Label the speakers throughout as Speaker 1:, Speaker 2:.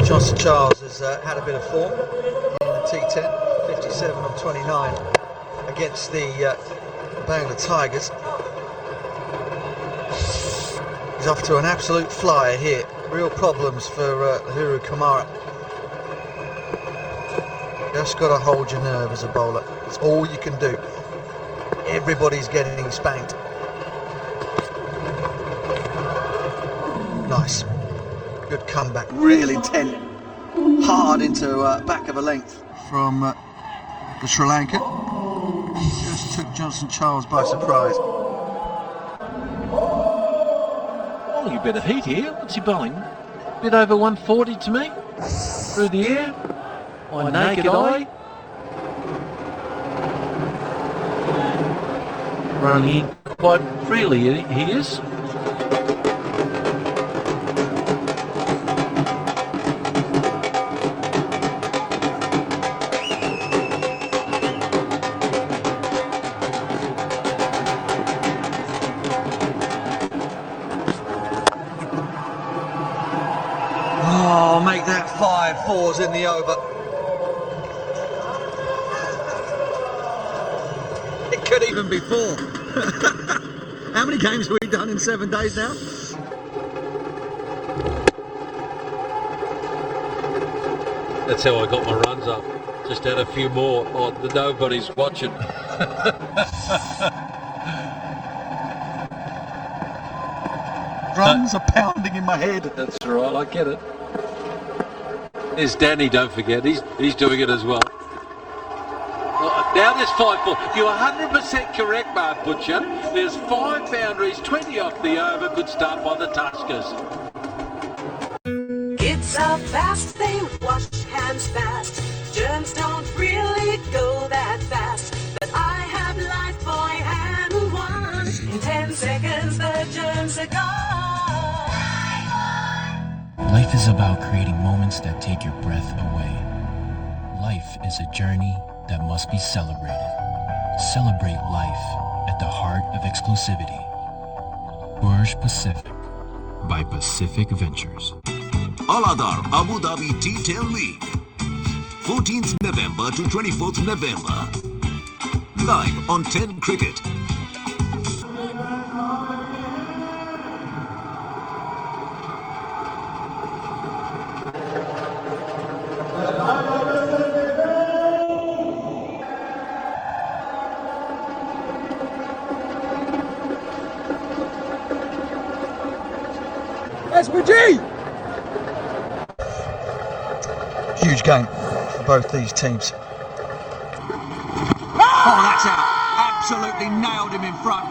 Speaker 1: Johnson Charles has had a bit of form in the T10, 57 on 29 against the Bangla Tigers. He's off to an absolute flyer here. Real problems for Huru Kamara. Just got to hold your nerve as a bowler. It's all you can do. Everybody's getting spanked. Nice. Good comeback. Real intent. Hard into back of a length from the Sri Lanka. Just took Johnson Charles by surprise.
Speaker 2: Oh, you better heat here. What's he bowling? A bit over 140 to me. Through the air. My naked eye. Running in quite freely, he is.
Speaker 1: Oh, make that 5 fours in the over. It could even be 4. How many games have we done in 7 days now?
Speaker 2: That's how I got my runs up. Just had a few more. Oh, nobody's watching.
Speaker 1: Drums are pounding in my head.
Speaker 2: That's all right, I get it. There's Danny, don't forget. He's doing it as well. Now there's 5 4. You're 100% correct, Mark Butcher. There's 5 boundaries, 20 off the over. Good start by the Tuskers.
Speaker 3: Kids are fast, they wash hands fast. Germs don't really go that fast. But I have Lifebuoy hand wash. In 10 seconds, the germs are gone.
Speaker 4: Life is about creating moments that take your breath away. Life is a journey that must be celebrated. Celebrate life at the heart of exclusivity. Burj Pacific by Pacific Ventures.
Speaker 5: Aladar Abu Dhabi T10 League, 14th November to 24th November. Live on 10 Cricket.
Speaker 1: Huge game for both these teams. Oh, that's out. Absolutely nailed him in front.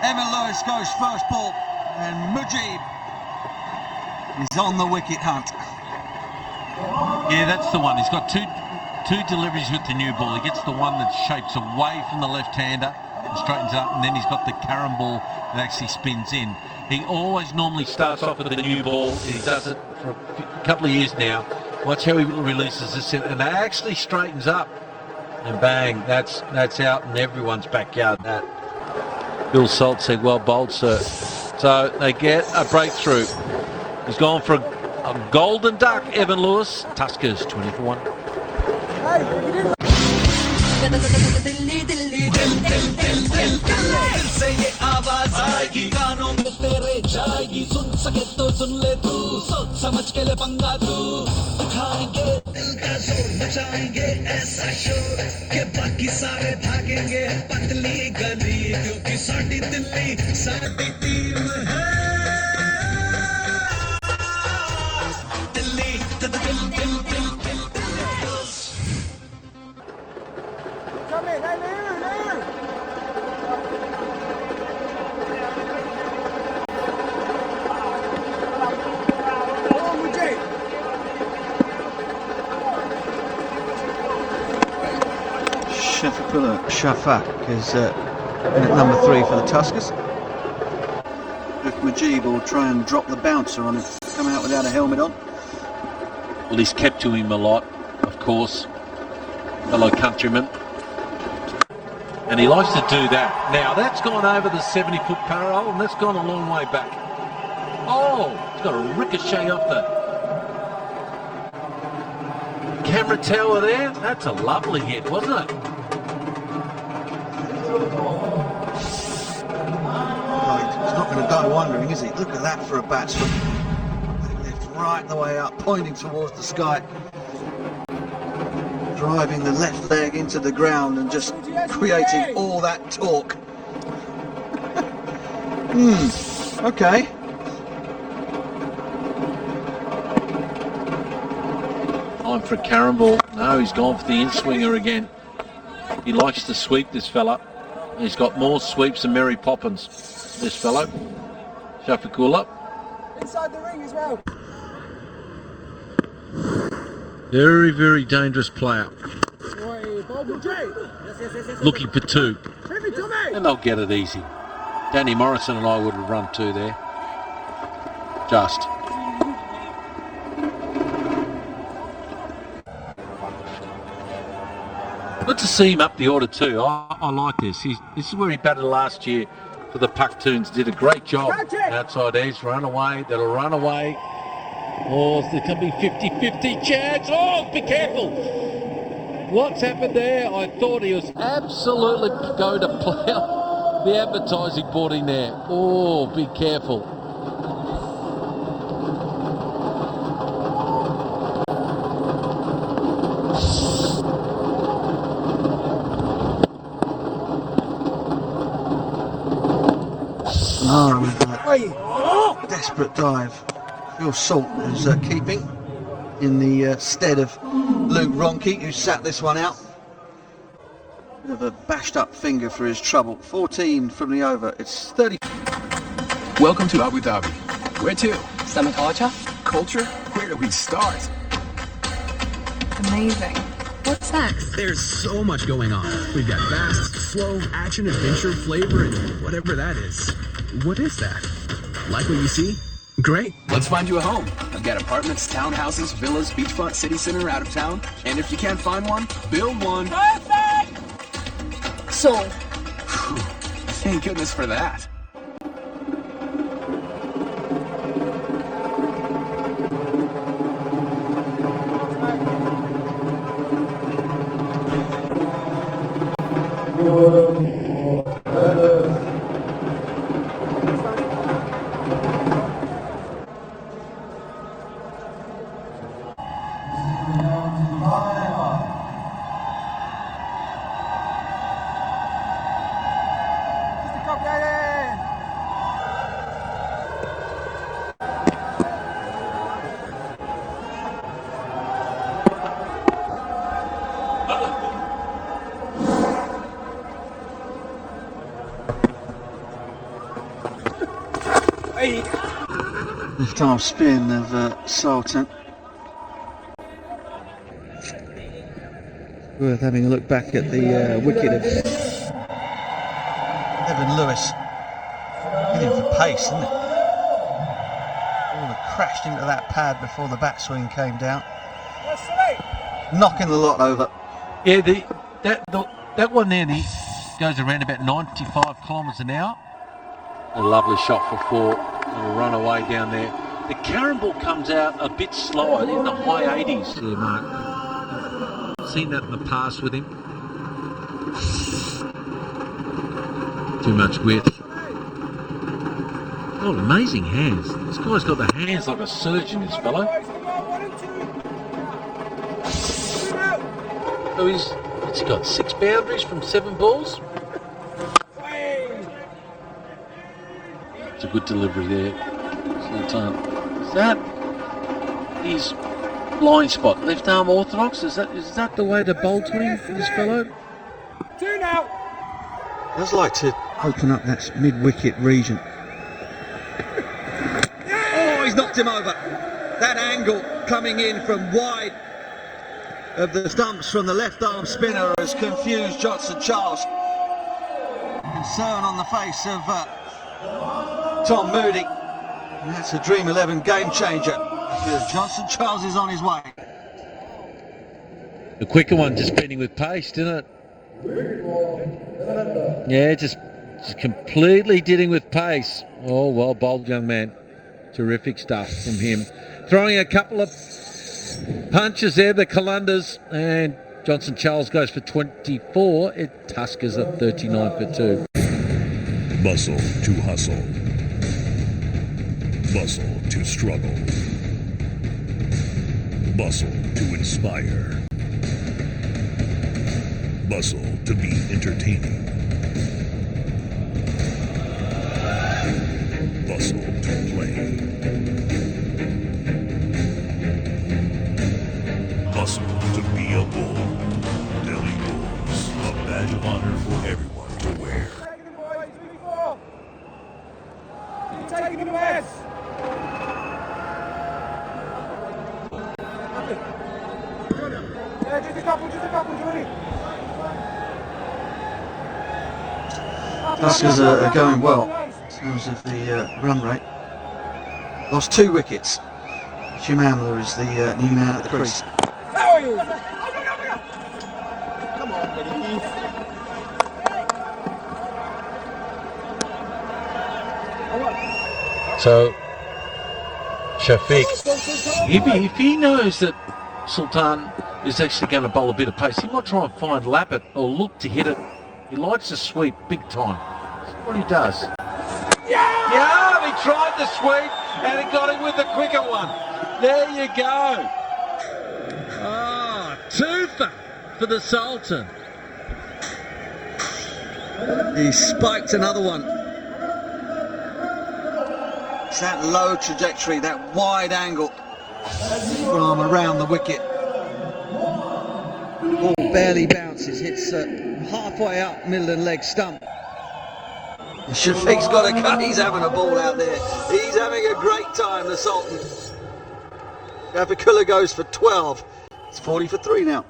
Speaker 1: Evan Lewis goes first ball, and Mujib is on the wicket hunt.
Speaker 2: Yeah, that's the one. He's got two deliveries with the new ball. He gets the one that shapes away from the left-hander and straightens up, and then he's got the carom ball that actually spins in. He always normally starts off with the new ball. He does it for a couple of years now. Watch how he releases this, and it actually straightens up. And bang, that's out in everyone's backyard. That Bill Salt said, "Well bowled, sir." So they get a breakthrough. He's gone for a golden duck, Evan Lewis. Tuskers 20-1.
Speaker 1: Shafak is in at number 3 for the Tuskers. If Mujib will try and drop the bouncer on him, come out without a helmet on.
Speaker 2: Well, he's kept to him a lot, of course, fellow countryman. And he likes to do that. Now, that's gone over the 70-foot parallel, and that's gone a long way back. Oh, it's got a ricochet off camera tower there. That's a lovely hit, wasn't it?
Speaker 1: Right, he's not going to die wondering, is he? Look at that for a batsman. They lift right the way up, pointing towards the sky. Driving the left leg into the ground and just creating all that torque. Okay.
Speaker 2: Time for a caramel. No, he's gone for the in-swinger again. He likes to sweep, this fella. He's got more sweeps than Mary Poppins, this fellow. Shafikula.
Speaker 6: Inside the ring as well.
Speaker 2: Very, very dangerous player. Looking for two. And they'll get it easy. Danny Morrison and I would have run two there. Just. Good to see him up the order too. I like this. This is where he batted last year for the Pucktoons. Did a great job. Outside edge, run away. That'll run away. Oh, there can be 50-50 chance. Oh, be careful. What's happened there? I thought he was absolutely going to plough the advertising board in there. Oh, be careful.
Speaker 1: Oh, with that desperate dive. Phil Salt is keeping in the stead of Luke Ronke, who sat this one out. Bit of a bashed up finger for his trouble. 14 from the over. It's 30.
Speaker 7: Welcome to Abu Dhabi. Where to?
Speaker 6: Stomach culture?
Speaker 7: Culture? Where do we start?
Speaker 8: Amazing. What's next?
Speaker 9: There's so much going on. We've got fast, slow, action, adventure, flavor, and whatever that is. What is that? Like what you see? Great.
Speaker 7: Let's find you a home. I've got apartments, townhouses, villas, beachfront, city center, out of town. And if you can't find one, build one.
Speaker 8: Perfect! Sold.
Speaker 7: Thank goodness for that.
Speaker 1: Left arm spin of Sultan. Worth having a look back at the wicket of Evan Lewis. Hitting for pace, isn't it? Ball had crashed into that pad before the bat swing came down. Knocking the lot over.
Speaker 2: Yeah, that one there goes around about 95 kilometres an hour. A lovely shot for four. It'll run away down there. The caramel comes out a bit slower in the high 80s. Yeah, Mark. Seen that in the past with him. Too much width. Oh, amazing hands. This guy's got the hands like a surgeon, this fellow. So what's he got? 6 boundaries from 7 balls? It's a good delivery there. Is that his blind spot? Left arm orthodox? Is that the way to bowl to him for this fellow?
Speaker 6: 2 now.
Speaker 1: Does like to open up that mid-wicket region. Oh, he's knocked him over. That angle coming in from wide of the stumps from the left arm spinner has confused Johnson Charles. Concern on the face of Tom Moody. And that's a Dream 11 game changer because Johnson Charles is on his way.
Speaker 2: The quicker one just beating with pace, didn't it? Yeah, just completely dealing with pace. Oh, well bowled, young man. Terrific stuff from him. Throwing a couple of punches there, the Colunders, and Johnson Charles goes for 24. Tuskers at 39 for 2.
Speaker 10: Muscle to hustle. Muscle to struggle. Muscle to inspire. Muscle to be entertaining. Muscle to play. Muscle to be a bull. Delhi Bulls, a badge of honor for everyone to wear.
Speaker 6: Taking the West. Yeah, just a couple, Johnny.
Speaker 1: Tuskers are going well in terms of the run rate. Lost 2 wickets. Shumamla is the new man at the crease.
Speaker 6: How are you? Come on, buddy.
Speaker 2: So, Shafiq, if he knows that Sultan is actually going to bowl a bit of pace, he might try and find lap it or look to hit it. He likes to sweep big time. That's what he does. Yeah, he tried the sweep and he got him with the quicker one. There you go. Ah, twofer for the Sultan.
Speaker 1: He spiked another one. It's that low trajectory, that wide angle from around the wicket. Ball barely bounces, hits halfway up middle and leg stump. Shafiq's got a cut, he's having a ball out there. He's having a great time, the Sultan. Gavakula goes for 12. It's 40 for 3 now.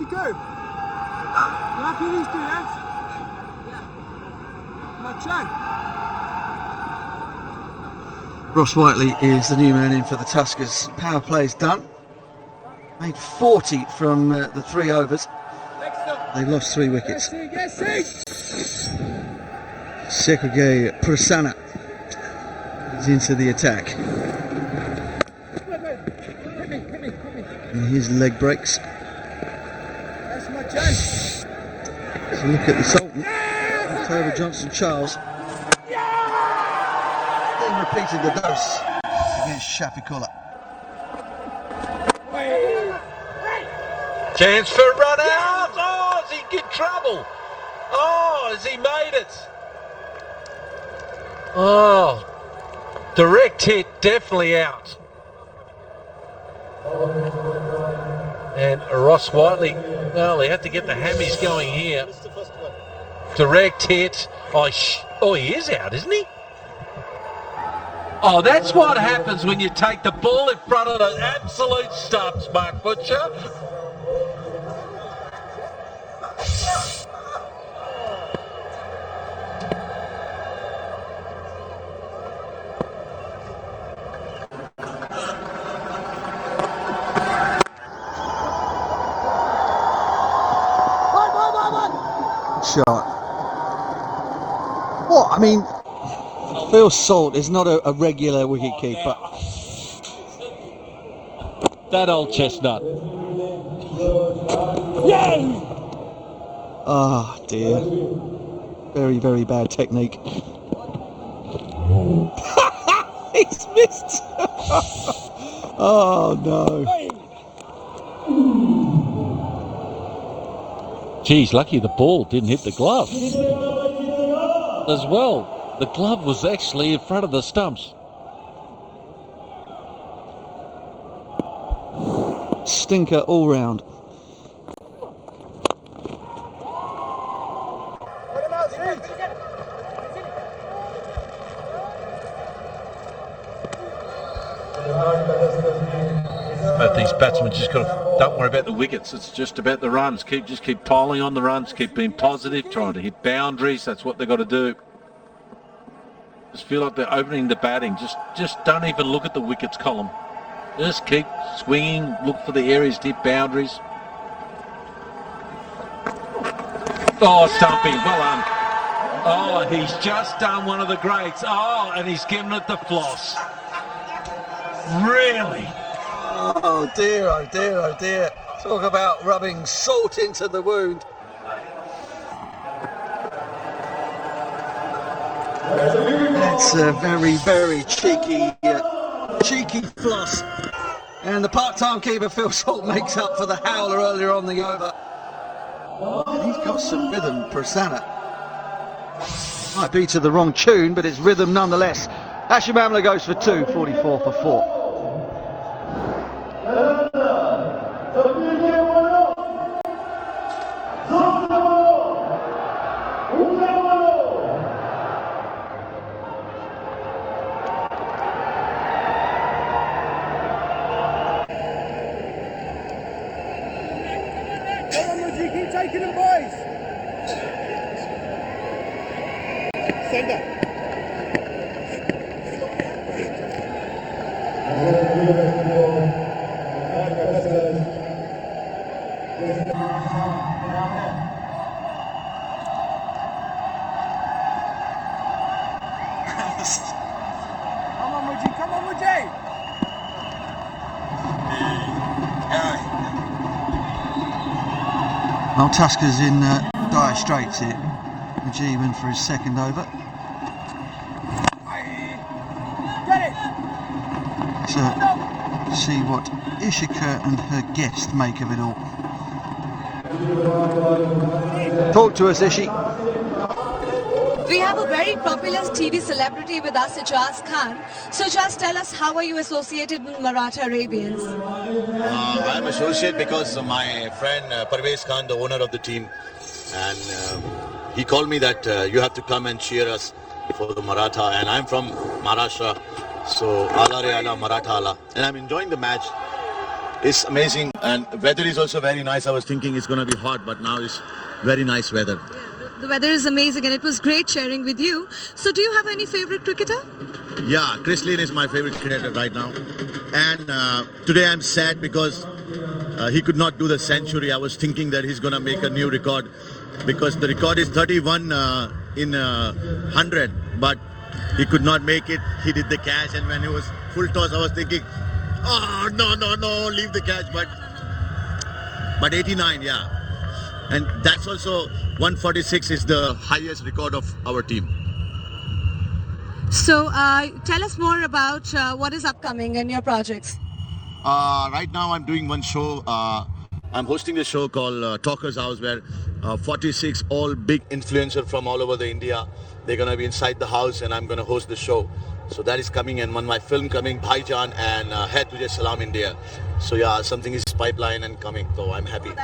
Speaker 6: Go. You happy with these two, lads? Yeah. My chance.
Speaker 1: Ross Whiteley is the new man in for the Tuskers. Power play's done. Made 40 from the 3 overs. They lost 3 wickets. Sekrege Prasanna is into the attack. And his leg breaks. So look at the Sultan. Over Johnson Charles. Then repeated the dose against Shafiqullah.
Speaker 2: Chance for a run out. Oh, is he in trouble? Oh, has he made it? Oh, direct hit, definitely out. And Ross Whiteley, well, they have to get the hammies going here. Direct hit. Oh, he is out, isn't he? Oh, that's what happens when you take the ball in front of the absolute stumps, Mark Butcher.
Speaker 1: Shot. What? I mean, Phil Salt is not a regular wicket keeper.
Speaker 2: That old chestnut.
Speaker 1: Oh dear. Very, very bad technique. He's missed. Oh no.
Speaker 2: Geez, lucky the ball didn't hit the glove. As well, the glove was actually in front of the stumps.
Speaker 1: Stinker all round.
Speaker 2: Both these batsmen just don't worry about the wickets. It's just about the runs. Just keep piling on the runs. Keep being positive. Trying to hit boundaries. That's what they've got to do. Just feel like they're opening the batting. Just don't even look at the wickets column. Just keep swinging. Look for the areas to hit boundaries. Oh, Stumpy, well done. Oh, he's just done one of the greats. Oh, and he's given it the floss. Really?
Speaker 1: Oh dear, oh dear, oh dear. Talk about rubbing salt into the wound. That's a very, very cheeky floss. And the part-time keeper, Phil Salt, makes up for the howler earlier on the over. And he's got some rhythm, Prasanna. Might be to the wrong tune, but it's rhythm nonetheless. Ashim Amla goes for 2, 44 for 4.
Speaker 6: Keep taking them, boys. Sender. Come on, Muji. Come on, Muji.
Speaker 1: Well, Tuska's in dire straits here. Mujeevan for his second over.
Speaker 6: Get it.
Speaker 1: So, see what Ishika and her guest make of it all. Talk to us, Ishi.
Speaker 8: We have a very popular TV celebrity with us, Ijaz Khan. So just tell us, how are you associated with Maratha Arabians?
Speaker 11: I'm associated because my friend Parvez Khan, the owner of the team, and he called me that you have to come and cheer us for the Maratha, and I'm from Maharashtra, so Allah Re Allah Maratha Allah, and I'm enjoying the match. It's amazing, and weather is also very nice. I was thinking it's going to be hot, but now it's very nice weather.
Speaker 8: The weather is amazing and it was great sharing with you. So do you have any favorite cricketer?
Speaker 11: Yeah, Chris Lane is my favorite cricketer right now, and today I'm sad because he could not do the century. I was thinking that he's going to make a new record because the record is 31 in 100, but he could not make it. He did the catch, and when it was full toss, I was thinking, oh, no, leave the catch, but 89, yeah. And that's also 146 is the highest record of our team.
Speaker 8: So tell us more about what is upcoming in your projects.
Speaker 11: Right now I'm doing one show. I'm hosting a show called Talker's House, where 46 all big influencers from all over the India, they're going to be inside the house, and I'm going to host the show. So that is coming, and my film coming, Bhaijan and Hai Tujhe Salam India. So yeah, something is pipeline and coming, so I'm happy.
Speaker 8: Oh,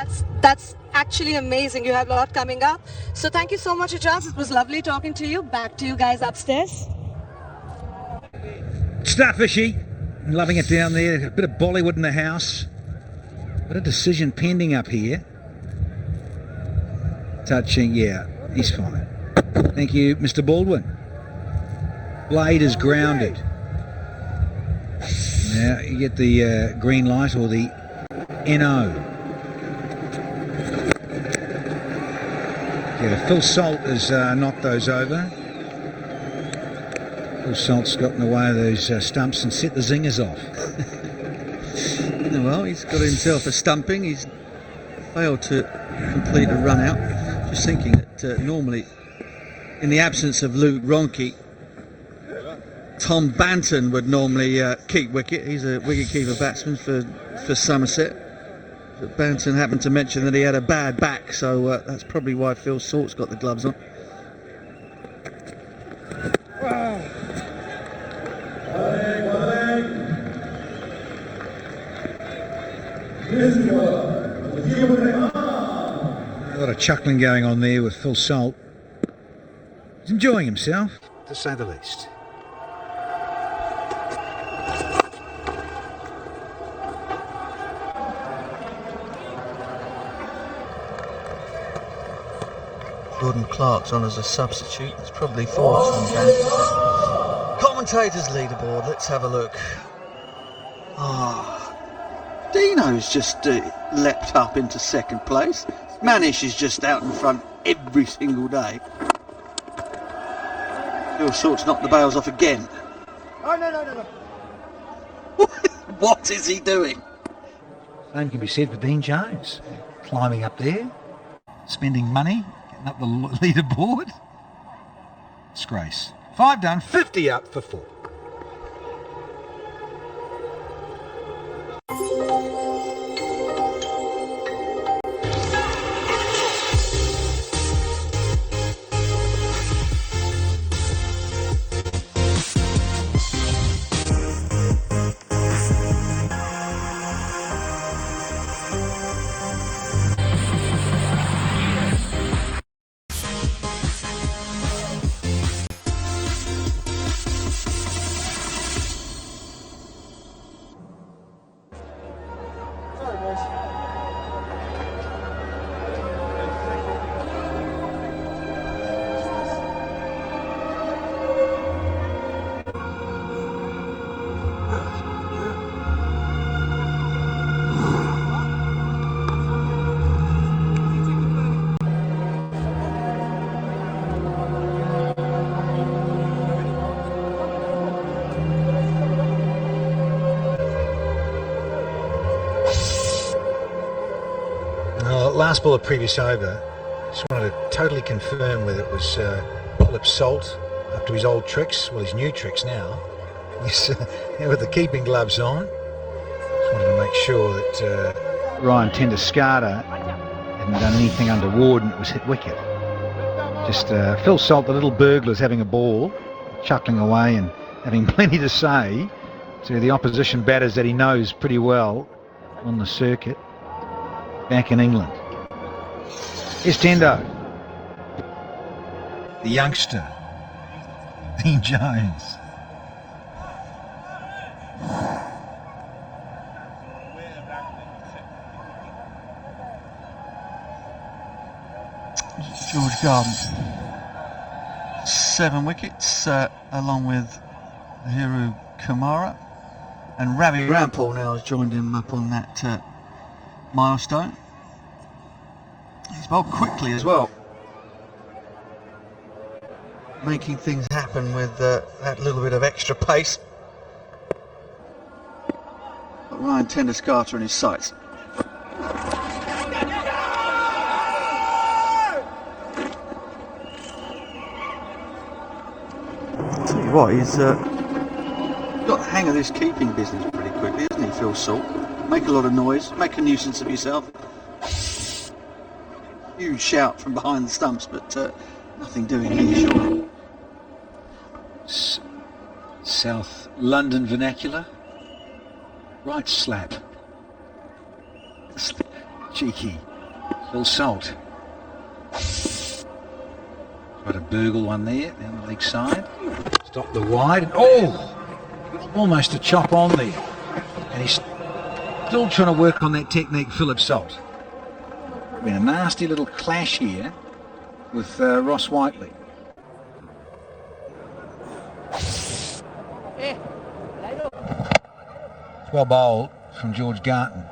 Speaker 8: that's actually amazing. You have a lot coming up. So thank you so much, Ijaz. It was lovely talking to you. Back to you guys upstairs.
Speaker 12: Stuffishi, loving it down there. A bit of Bollywood in the house. What a decision pending up here. Touching, yeah, he's fine. Thank you, Mr. Baldwin. Blade is grounded. Now you get the green light or the NO. Yeah, Phil Salt has knocked those over. Phil Salt's got in the way of those stumps and set the zingers off.
Speaker 1: Well, he's got himself a stumping. He's failed to complete a run out. Just thinking that normally, in the absence of Luke Ronke, Tom Banton would normally keep wicket. He's a wicket-keeper batsman for Somerset. But Banton happened to mention that he had a bad back, so that's probably why Phil Salt's got the gloves on.
Speaker 12: A lot of chuckling going on there with Phil Salt. He's enjoying himself,
Speaker 13: to say the least.
Speaker 1: Gordon Clark's on as a substitute. There's probably thoughts on that. Commentators leaderboard, let's have a look. Dino's just leapt up into second place. Manish is just out in front every single day. Your sorts knocked the bails off again.
Speaker 6: Oh, no.
Speaker 1: What is he doing?
Speaker 12: Same can be said for Dean Jones. Climbing up there. Spending money. Getting up the leaderboard. Disgrace. 5 done, 50 up for 4.
Speaker 6: Sorry, boys.
Speaker 12: Last ball of previous over, just wanted to totally confirm whether it was Philip Salt up to his old tricks, well his new tricks now. He's with the keeping gloves on. Just wanted to make sure that Ryan Tendescata hadn't done anything untoward and it was hit wicket. Just Phil Salt, the little burglar's having a ball, chuckling away and having plenty to say to the opposition batters that he knows pretty well on the circuit back in England. Here's Tendo. The youngster, Dean Jones.
Speaker 1: George Garden. 7 wickets, along with Hiru Kumara. And Ravi Rampal now has joined him up on that milestone. He's bowled quickly as well, making things happen with that little bit of extra pace. But Ryan Tendescata in his sights. Tell you what, he's got the hang of this keeping business pretty quickly, isn't he, Phil Salt? Make a lot of noise, make a nuisance of yourself. Huge shout from behind the stumps, but nothing doing here, surely.
Speaker 12: South London vernacular. Right slap. Cheeky. Phil Salt. Got a burgle one there, down the leg side. Stop the wide. Oh! Almost a chop on there. And he's still trying to work on that technique, Philip Salt. Been a nasty little clash here with Ross Whiteley. It's well bowled from George Garton.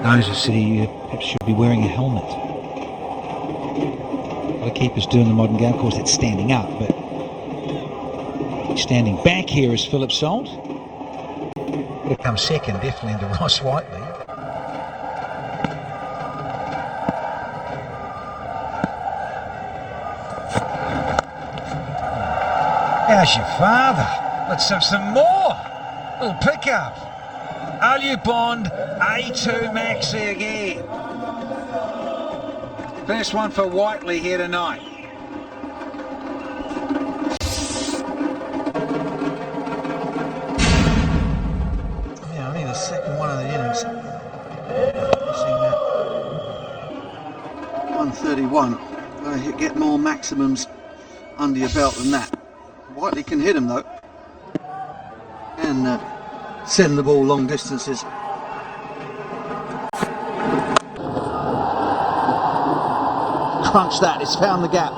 Speaker 12: Those who said he perhaps should be wearing a helmet. A lot of keepers do in the modern game, of course that's standing up, but standing back here is Philip Salt. Would have come second, definitely, into Ross Whiteley. How's your father? Let's have some more. Little pickup. Alupond A2 Maxi again. First one for Whiteley here tonight.
Speaker 1: Yeah, only the second one of the innings. Seeing that 131. Get more maximums under your belt than that. Whiteley can hit him though, and send the ball long distances. crunched that. It's found the gap.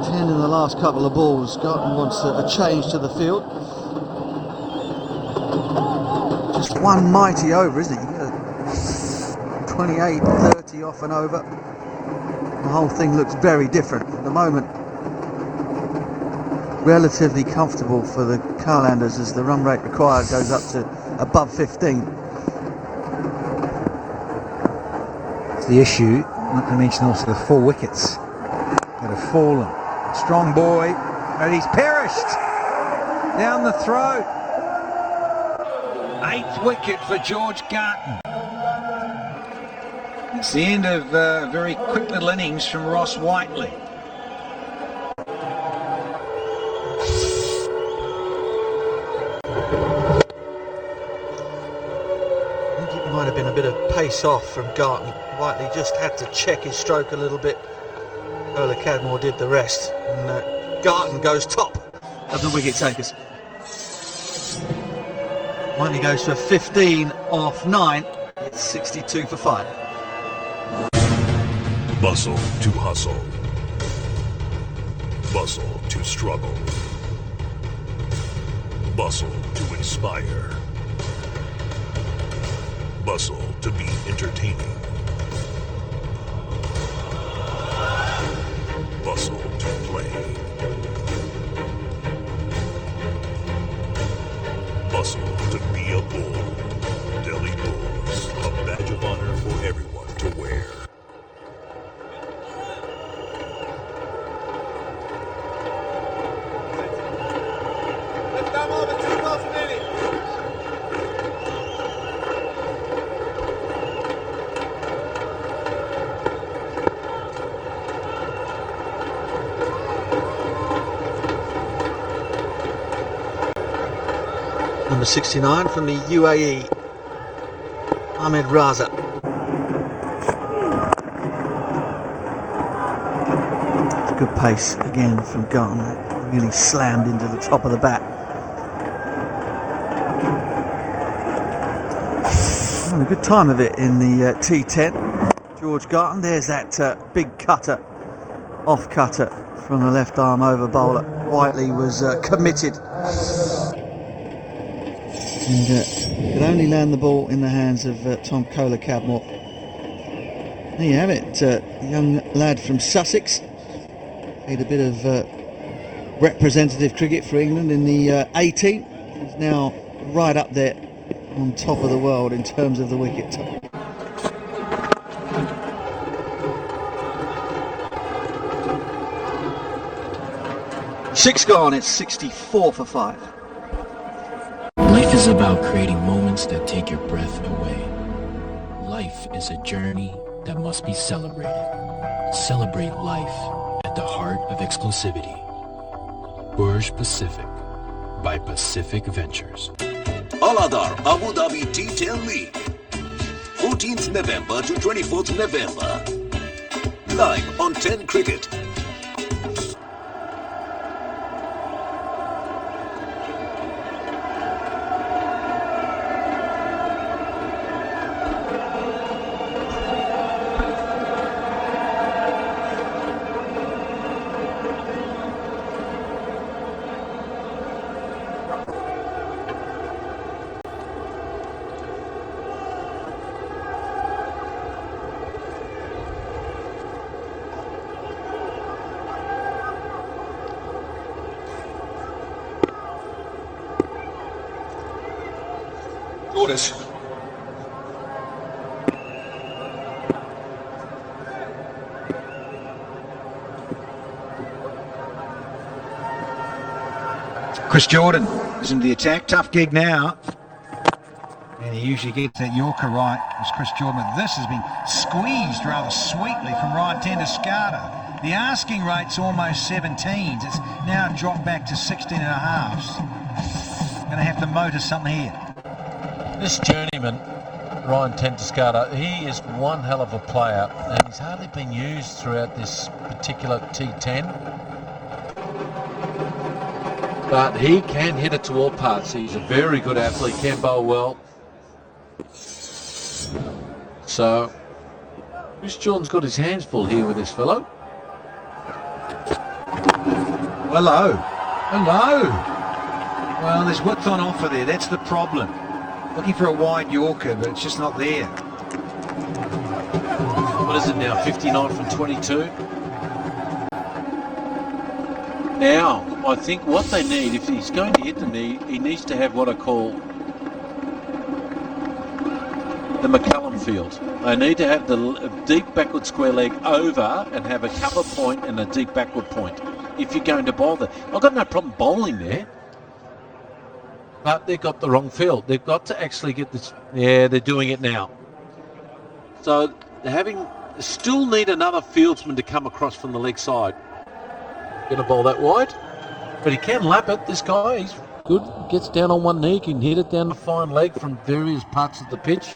Speaker 1: 10 in the last couple of balls. Garton wants a change to the field. Just one mighty over, isn't it? You get a 28, 30 off and over. The whole thing looks very different at the moment. Relatively comfortable for the Carlanders as the run rate required goes up to above 15.
Speaker 12: It's the issue, not to mention also the 4 wickets that have fallen. Strong boy, and he's perished down the throat. 8th wicket for George Garton. It's the end of a very quick little innings from Ross Whiteley.
Speaker 1: I think it might have been a bit of pace off from Garton. Whiteley just had to check his stroke a little bit. Ola Cadmore did the rest, and Garton goes top of the wicket takers. Whiteley goes for 15 off 9. It's 62 for 5.
Speaker 10: Bustle to hustle. Bustle to struggle. Bustle to inspire. Bustle to be entertaining. Bustle to play. Bustle to be a bull. Delhi Bulls, a badge of honor for everyone to wear.
Speaker 1: Number 69 from the UAE, Ahmed Raza. It's good pace again from Garton. Really slammed into the top of the bat. Having a good time of it in the T10. George Garton, there's that big cutter, off cutter from the left arm over bowler. Whiteley was committed. And could only land the ball in the hands of Tom Kohler-Cadmore. There you have it, young lad from Sussex. Played a bit of representative cricket for England in the 18. He's now right up there on top of the world in terms of the wicket. 6 gone, it's 64 for 5.
Speaker 4: Life is about creating moments that take your breath away. Life is a journey that must be celebrated. Celebrate life at the heart of exclusivity. Burj Pacific by Pacific Ventures.
Speaker 5: Aladar Abu Dhabi T10 League. 14th November to 24th November. Live on 10 Cricket.
Speaker 12: Orders. Chris Jordan is into the attack. Tough gig now. And he usually gets that Yorker right as Chris Jordan. But this has been squeezed rather sweetly from Ryan Tenduscarter. The asking rate's almost 17s. It's now dropped back to 16 and a halves. Going to have to motor something here.
Speaker 2: This journeyman, Ryan Tenduscarter, he is one hell of a player, and he's hardly been used throughout this particular T10. But he can hit it to all parts. He's a very good athlete, can bowl well. So Chris Jordan's got his hands full here with this fellow.
Speaker 12: Hello. Hello. Well, there's width on offer there. That's the problem. Looking for a wide Yorker, but it's just not there.
Speaker 2: What is it now? 59 from 22. Now, I think what they need, if he's going to hit the knee, he needs to have what I call the McCullum field. They need to have the deep backward square leg over and have a cover point and a deep backward point. If you're going to bowl there, I've got no problem bowling there, but they've got the wrong field. They've got to actually get this. Yeah, they're doing it now. So they're still need another fieldsman to come across from the leg side. Going to bowl that wide, but he can lap it. This guy, he's good. Gets down on one knee, he can hit it down the fine leg from various parts of the pitch.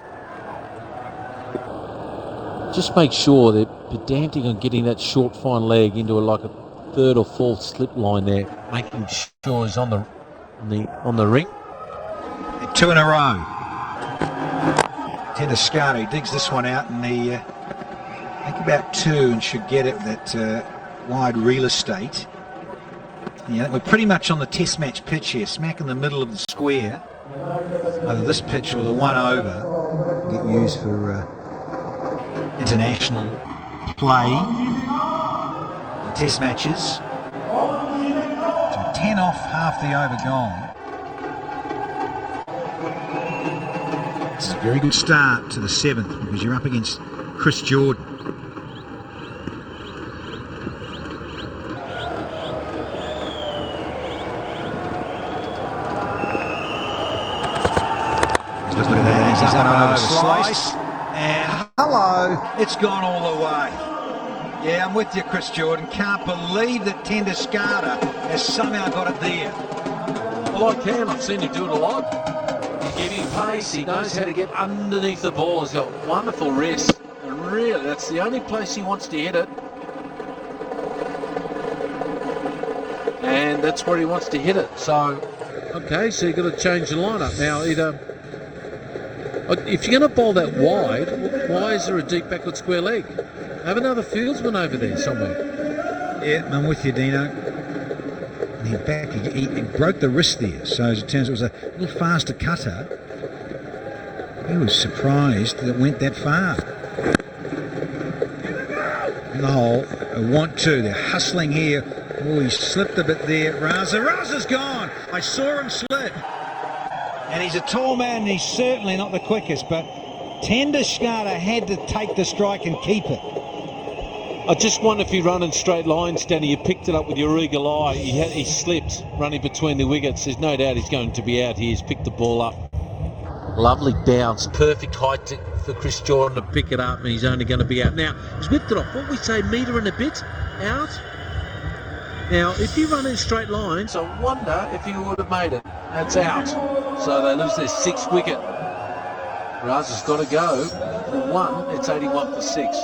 Speaker 2: Just make sure they're pedantic on getting that short fine leg into like a third or fourth slip line there, making sure he's on the ring.
Speaker 12: 2 in a row. Tendescano digs this one out, and he I think about 2 and should get it with that wide real estate. Yeah, we're pretty much on the test match pitch here, smack in the middle of the square. Either this pitch or the one over get used for international play, test matches. So 10 off, half the over gone. This is a very good start to the 7th because you're up against Chris Jordan. Look at that, he's up and over slice. And hello, it's gone all the way. Yeah, I'm with you, Chris Jordan. Can't believe that Tendescano has somehow got it there.
Speaker 2: Well, I can. I've seen him do it a lot. He's giving pace. He knows how to get underneath the ball. He's got wonderful wrist. And really, that's the only place he wants to hit it. And that's where he wants to hit it. So, okay, so you've got to change the lineup. Now, either... If you're going to bowl that wide, why is there a deep backward square leg? Have another fieldsman over there somewhere.
Speaker 12: Yeah, I'm with you, Dino. And he broke the wrist there, so as it turns out it was a little faster cutter. He was surprised that it went that far. In the hole, I want to. They're hustling here. Oh, he slipped a bit there. Raza's gone. I saw him slip. And he's a tall man, and he's certainly not the quickest, but Tendescano had to take the strike and keep it.
Speaker 2: I just wonder if he run in straight lines, Danny. You picked it up with your eagle eye. He slipped running between the wickets. There's no doubt he's going to be out here. He's picked the ball up. Lovely bounce. Perfect height for Chris Jordan to pick it up, and he's only going to be out. Now, he's whipped it off. What we say, metre and a bit out. Now, if you run in straight lines, I wonder if he would have made it. That's out. So they lose their 6th wicket. Raz has got to go. For 1, it's 81 for 6.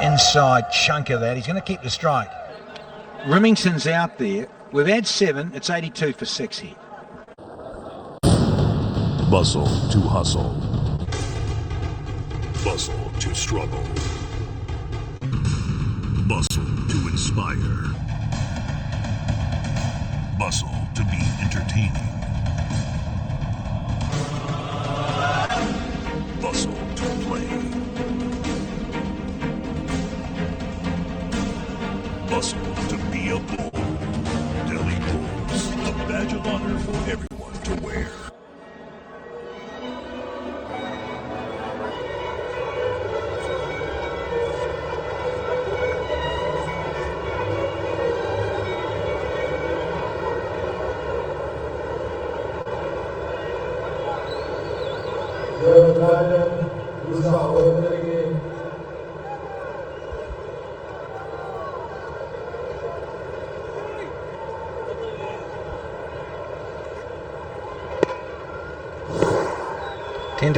Speaker 12: Inside chunk of that. He's going to keep the strike. Remington's out there. We've had 7. It's 82 for 6 here.
Speaker 10: Bustle to hustle. Bustle to struggle. Bustle to inspire. Bustle to be entertaining. Bustle to play. Bustle to be a bull. Delhi Bulls, a badge of honor for everyone to wear.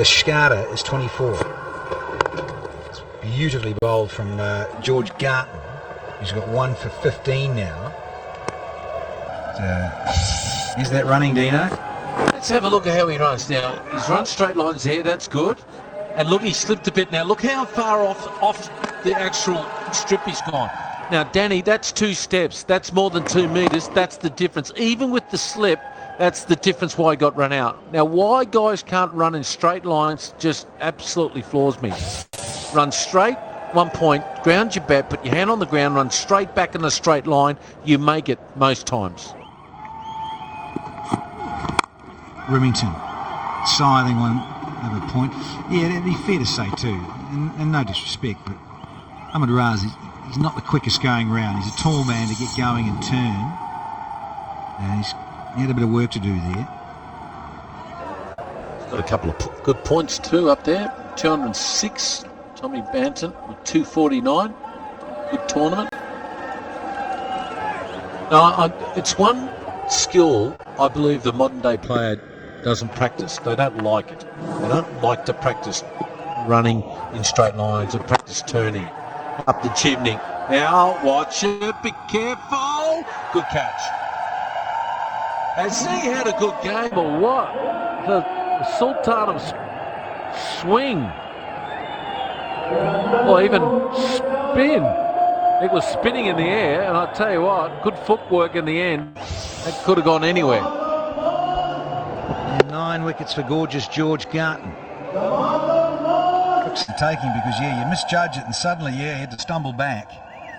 Speaker 12: Skada is 24. It's beautifully bowled from George Garton, who's got 1 for 15 now. Is that running, Dino?
Speaker 2: Let's have a look at how he runs now. He's run straight lines there, that's good. And look, he slipped a bit now. Look how far off the actual strip he's gone. Now, Danny, that's 2 steps. That's more than 2 metres. That's the difference. Even with the slip, that's the difference why he got run out. Now, why guys can't run in straight lines just absolutely floors me. Run straight, 1 point, ground your bat, put your hand on the ground, run straight back in a straight line. You make it most times.
Speaker 12: Remington, scything one over point. Yeah, that'd be fair to say too, and no disrespect, but Ahmed Raz, he's not the quickest going round. He's a tall man to get going and turn. He had a bit of work to do there.
Speaker 2: He's got a couple of good points too up there. 206, Tommy Banton with 249. Good tournament. Now, it's one skill I believe the modern day player doesn't practice. They don't like it. They don't like to practice running in straight lines and practice turning up the chimney. Now, watch it. Be careful. Good catch. Has he had a good game or what? The Sultan of swing. Or even spin. It was spinning in the air, and I tell you what, good footwork in the end. That could have gone anywhere.
Speaker 12: And 9 wickets for gorgeous George Garton. Crooks the taking because, you misjudge it and suddenly, he had to stumble back.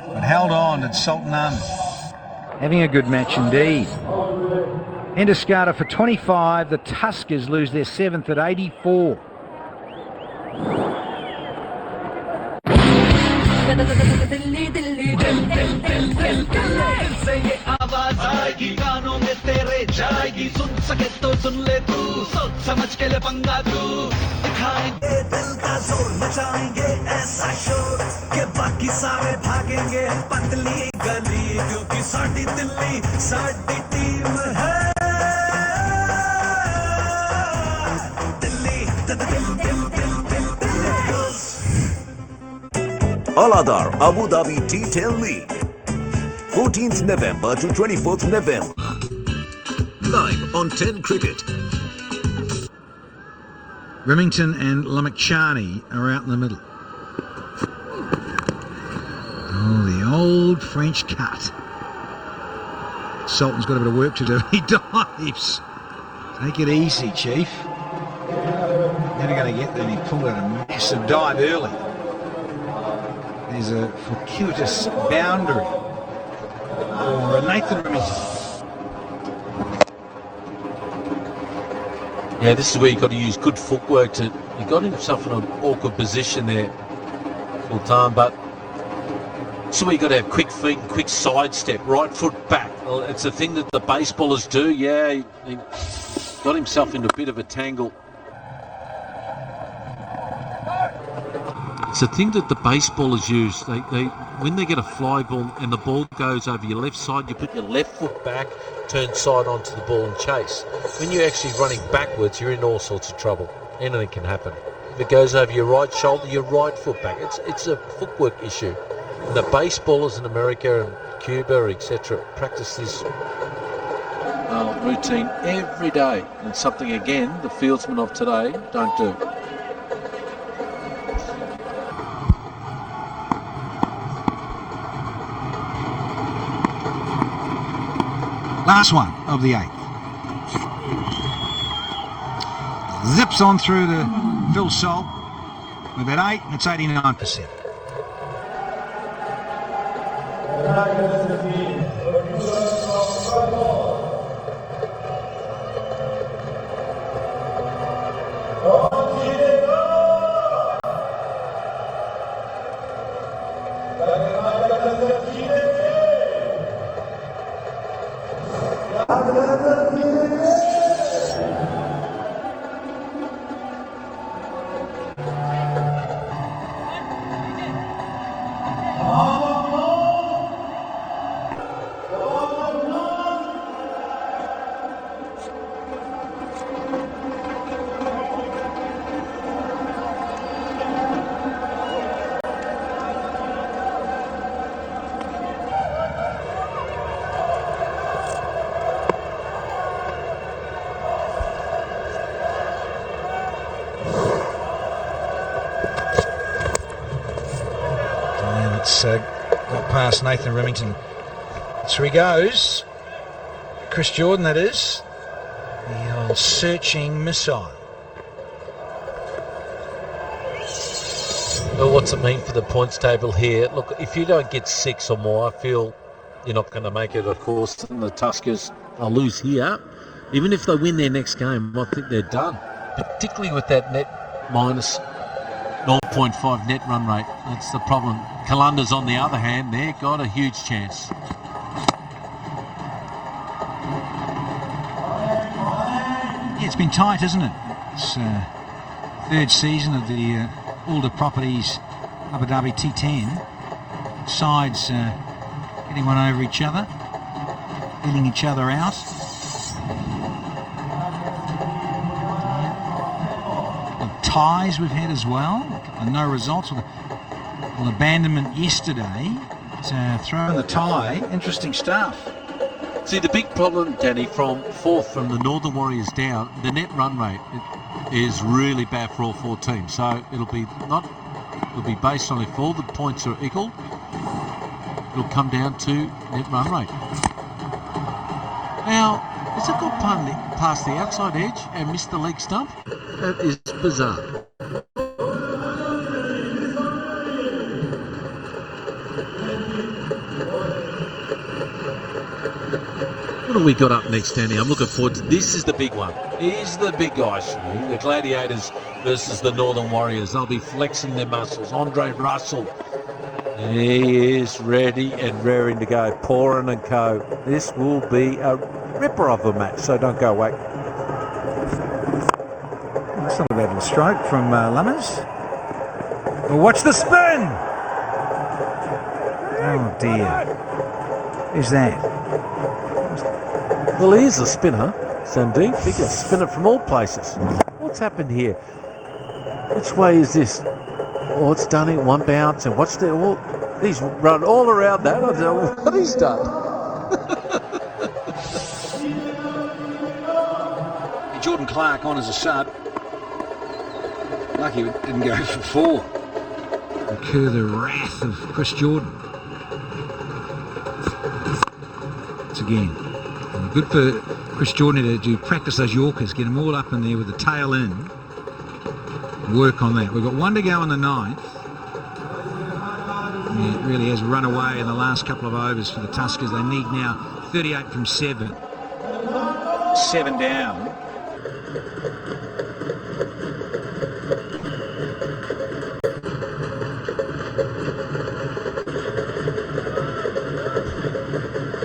Speaker 12: But held on, did Sultan Ahmed. Having a good match indeed. Skada for 25. The Tuskers lose their 7th at 84.
Speaker 5: Aladar Abu Dhabi T10 League, 14th November to 24th November. Live on 10 Cricket.
Speaker 12: Remington and Lamachani are out in the middle. Oh, the old French cut. Sultan's got a bit of work to do. He dives. Take it easy, Chief. Never going to get there. He pulled out a massive dive early. There's a fortuitous boundary for Nathan Remington.
Speaker 2: Yeah, this is where you've got to use good footwork to... He got himself in an awkward position there full time, but so you've got to have quick feet and quick sidestep, right foot back. Well, it's a thing that the baseballers do. Yeah, he got himself into a bit of a tangle. It's a thing that the baseballers use. They when they get a fly ball and the ball goes over your left side, you put your left foot back, turn side onto the ball and chase. When you're actually running backwards, you're in all sorts of trouble. Anything can happen. If it goes over your right shoulder, your right foot back. It's a footwork issue. And the baseballers in America and Cuba, etc., practice this routine every day. And it's something, again, the fieldsmen of today don't do.
Speaker 12: Last one of the 8th. Zips on through to Phil Salt. With that 8, it's 89%. It's got past Nathan Remington. So he goes. Chris Jordan, that is. The old searching missile.
Speaker 2: Well, what's it mean for the points table here? Look, if you don't get 6 or more, I feel you're not going to make it, of course, and the Tuskers will lose here. Even if they win their next game, I think they're done. Particularly with that net minus 0.5 net run rate. That's the problem. Kalunda's on the other hand, they've got a huge chance.
Speaker 13: Yeah, it's been tight, isn't it? It's third season of the Alder Properties Abu Dhabi T10. Sides getting one over each other, feeling each other out. Ties we've had as well, and no results with an abandonment yesterday. Throwing the tie, interesting stuff.
Speaker 2: See, the big problem, Danny, from fourth from the Northern Warriors down, the net run rate is really bad for all 4 teams. So it'll be based on if all the points are equal, it'll come down to net run rate. Now, has it got past the outside edge and missed the leg stump? That is bizarre. What have we got up next, Danny? I'm looking forward to this. Is the big one. These are the big guys for me. The Gladiators versus the Northern Warriors. They'll be flexing their muscles. Andre Russell. He is ready and raring to go. Poran and co. This will be a ripper of a match, so don't go away.
Speaker 13: That's not a bad little stroke from Lummers. Well, watch the spin! Oh dear. Who's that?
Speaker 2: Well, he is a spinner, Sandeep. He can spin it from all places. What's happened here? Which way is this? Oh, it's done in one bounce, and what's the... Oh, he's run all around that. I don't know what he's done.
Speaker 13: Jordan Clark on as a sub. Lucky it didn't go for 4. Incur the wrath of Chris Jordan. Once again, good for Chris Jordan to practice those Yorkers, get them all up in there with the tail in. Work on that. We've got 1 to go in the 9th. Yeah, it really has run away in the last couple of overs for the Tuskers. They need now 38 from 7. 7 down.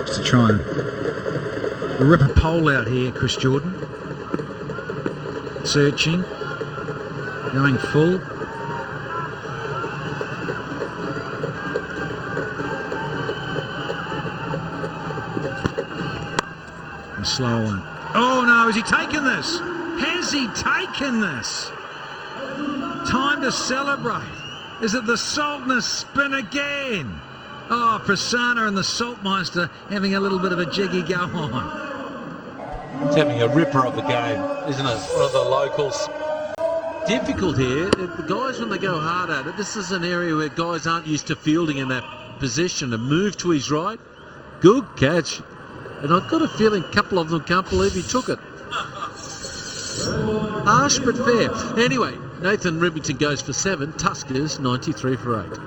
Speaker 13: Just to try and rip a pole out here, Chris Jordan. Searching. Going full. A slow one. Oh no, has he taken this? Has he taken this? Time to celebrate. Is it the Saltness spin again? Oh, Prasanna and the Saltmeister having a little bit of a jiggy go on.
Speaker 2: It's having a ripper of a game, isn't it? One of the locals. Difficult here. The guys, when they go hard at it, this is an area where guys aren't used to fielding in that position. A move to his right. Good catch. And I've got a feeling a couple of them can't believe he took it. Harsh but fair. Anyway, Nathan Remington goes for 7. Tuskers 93 for 8.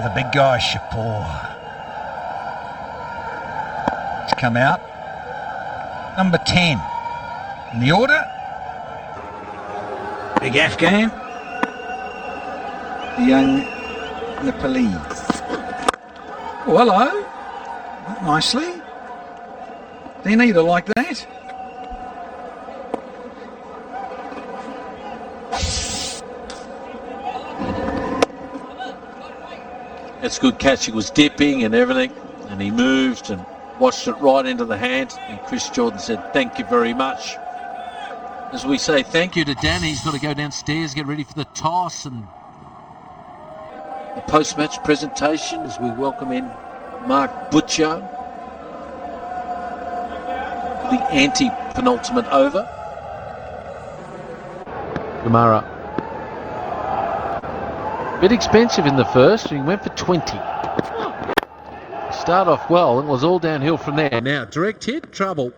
Speaker 13: The big guy, Shapur. He's come out. Number 10. In the order. Big Afghan. The young Nepalese. Oh, hello. Nicely. They need her like that.
Speaker 2: That's a good catch. He was dipping and everything, and he moved and watched it right into the hand. And Chris Jordan said, "Thank you very much." As we say thank you to Danny, he's got to go downstairs, get ready for the toss and the post-match presentation as we welcome in Mark Butcher. The anti-penultimate over. Kamara. Bit expensive in the first. He went for 20. Start off well and was all downhill from there. Now, direct hit, trouble.